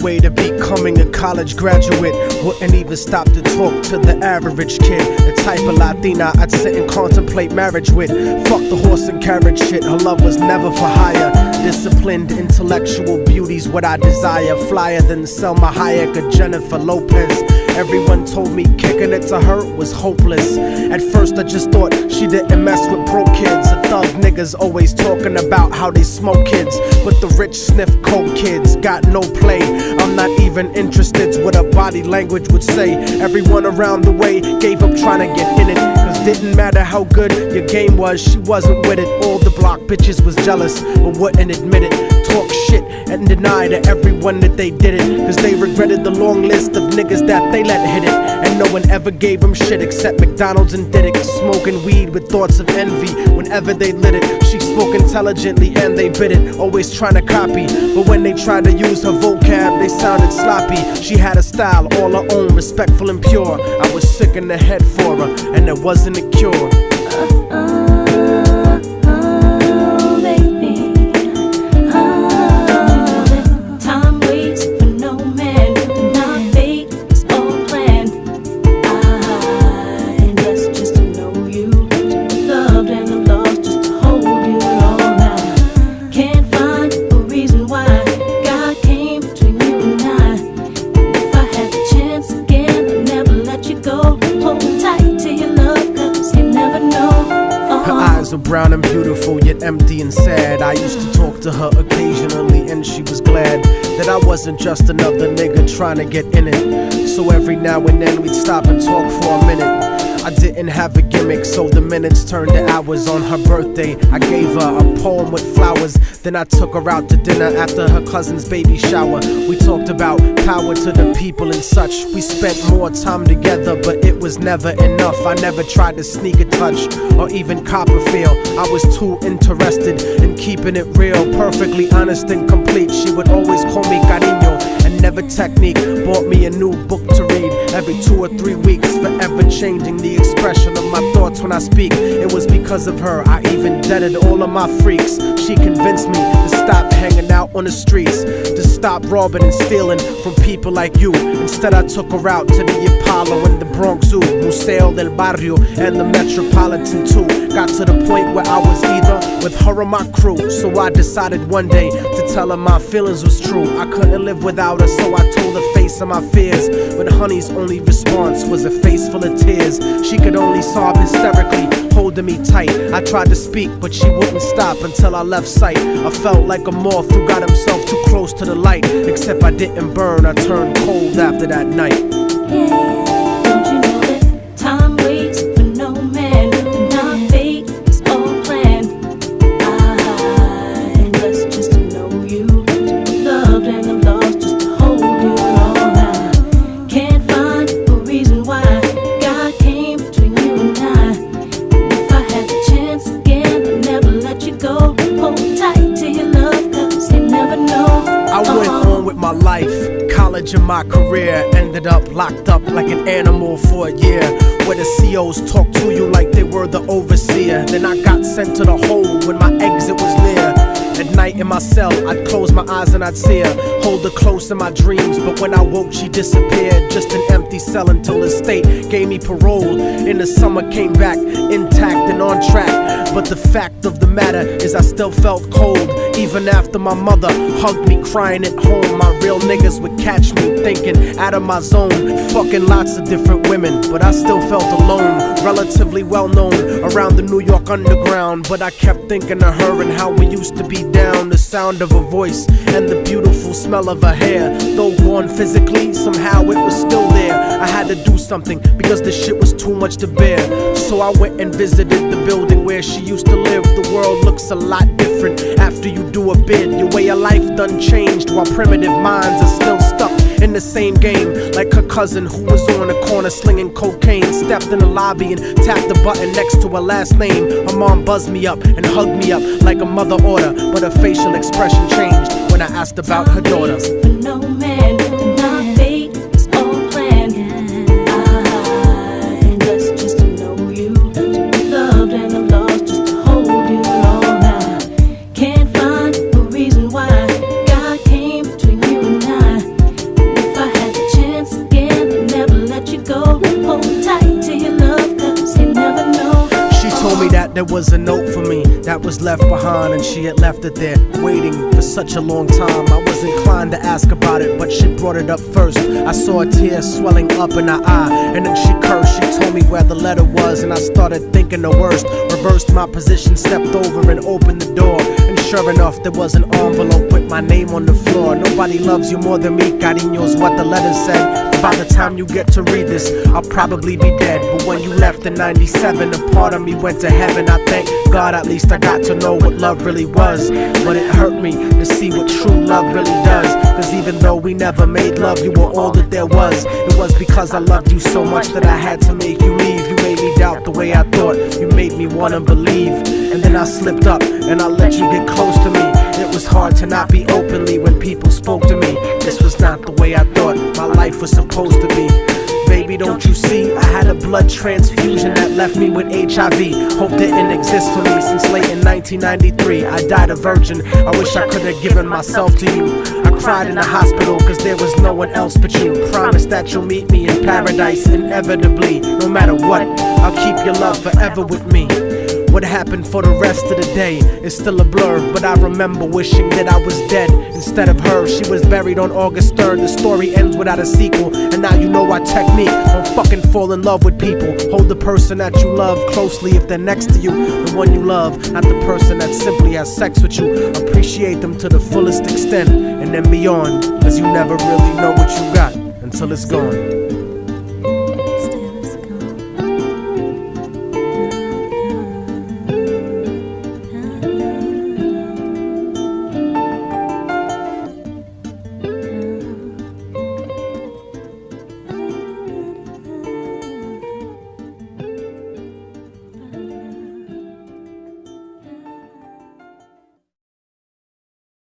way to becoming a college graduate. Wouldn't even stop to talk to the average kid. The type of Latina I'd sit and contemplate marriage with. Fuck the horse and carriage shit, her love was never for hire. Disciplined, intellectual beauty's what I desire. Flyer than Selma Hayek or Jennifer Lopez. Everyone told me kicking it to her was hopeless. At first I just thought she didn't mess with broke kids. The thug niggas always talking about how they smoke kids, but the rich sniff coke kids got no play. I'm not even interested what her body language would say. Everyone around the way gave up trying to get in it, cause didn't matter how good your game was, she wasn't with it. All the block bitches was jealous but wouldn't admit it. Talk shit and deny to everyone that they did it, cause they regretted the long list of niggas that they let hit it. And no one ever gave them shit except McDonald's and did it. Smoking weed with thoughts of envy whenever they lit it. She spoke intelligently and they bit it, always trying to copy, but when they tried to use her vocab they sounded sloppy. She had a style all her own, respectful and pure. I was sick in the head for her and there wasn't a cure. So brown and beautiful, yet empty and sad. I used to talk to her occasionally and she was glad that I wasn't just another nigga trying to get in it. So every now and then we'd stop and talk for a minute. I didn't have a gimmick, so the minutes turned to hours. On her birthday, I gave her a poem with flowers. Then I took her out to dinner after her cousin's baby shower. We talked about power to the people and such. We spent more time together, but it was never enough. I never tried to sneak a touch or even cop a feel. I was too interested in keeping it real, perfectly honest and complete. She would always call me cariño and never technique. Bought me a new book to read every 2 or 3 weeks, forever changing the expression of my thoughts when I speak. It was because of her I even deaded all of my freaks. She convinced me to stop hanging out on the streets, to stop robbing and stealing from people like you. Instead I took her out to the Apollo and the Bronx Zoo, Museo del Barrio and the Metropolitan too. Got to the point where I was either with her or my crew. So I decided one day to tell her my feelings was true. I couldn't live without her, so I told her face of my fears. But honey's only response was a face full of tears. She could only sob hysterically, holding me tight. I tried to speak, but she wouldn't stop until I left sight. I felt like a moth who got himself too close to the light. Except I didn't burn, I turned cold after that night. Don't you know that time waits for no man, and our fate is all planned? I'm blessed just to know you, to be loved and I'm lost just to hold you all now. Can't find a reason why God came between you and I. If I had the chance again, I'd never let you go. Hold tight to your love, cause you never know. I went on with my life, college and my career. Ended up locked up like an animal for a year, where the COs talk to you like they were the overseer. Then I got sent to the hole when my exit was near. At night in my cell, I'd close my eyes and I'd see her, hold her close in my dreams. But when I woke, she disappeared. Just an empty cell until the state gave me parole. In the summer, came back intact and on track. But the fact of the matter is I still felt cold, even after my mother hugged me crying at home. My real niggas would catch me thinking out of my zone, fucking lots of different women, but I still felt alone. Relatively well known around the New York underground, but I kept thinking of her and how we used to be down. The sound of her voice and the beautiful smell of her hair, though gone physically, somehow it was still there. I had to do something because the shit was too much to bear. So I went and visited the building where she used to live. The world looks a lot different after you do a bid. Your way of life done changed, while primitive minds are still stuck in the same game. Like her cousin who was on the corner slinging cocaine, stepped in the lobby and tapped the button next to her last name. Her mom buzzed me up and hugged me up like a mother order, but her facial expression changed when I asked about her daughter. For no man, and our fate is all planned. I'm blessed just to know you, to be loved and I'm lost just to hold you all now. Can't find a reason why God came between you and I. that there was a note for me that was left behind, and she had left it there waiting for such a long time. I was inclined to ask about it, but she brought it up first. I saw a tear swelling up in her eye, and then she cursed. She told me where the letter was, and I started thinking the worst. Reversed my position, stepped over and opened the door, and sure enough there was an envelope with my name on the floor. Nobody loves you more than me, cariño's what the letter said. By the time you get to read this, I'll probably be dead. But when you left in 97, a part of me went to heaven. I thank God at least I got to know what love really was. But it hurt me to see what true love really does. Cause even though we never made love, you were all that there was. It was because I loved you so much that I had to make you leave. You made me doubt the way I thought, you made me wanna believe. And then I slipped up and I let you get close to me. It was hard to not be openly when people spoke to me. This was not the way I thought my life was supposed to be. Baby, don't you see? I had a blood transfusion that left me with HIV. Hope didn't exist for me since late in 1993. I died a virgin. I wish I could have given myself to you. I cried in the hospital cause there was no one else but you. Promise that you'll meet me in paradise inevitably. No matter what, I'll keep your love forever with me. What happened for the rest of the day is still a blur, but I remember wishing that I was dead instead of her. She was buried on August 3rd. The story ends without a sequel, and now you know our technique. Don't fucking fall in love with people. Hold the person that you love closely if they're next to you. The one you love, not the person that simply has sex with you. Appreciate them to the fullest extent and then beyond, cause you never really know what you got until it's gone.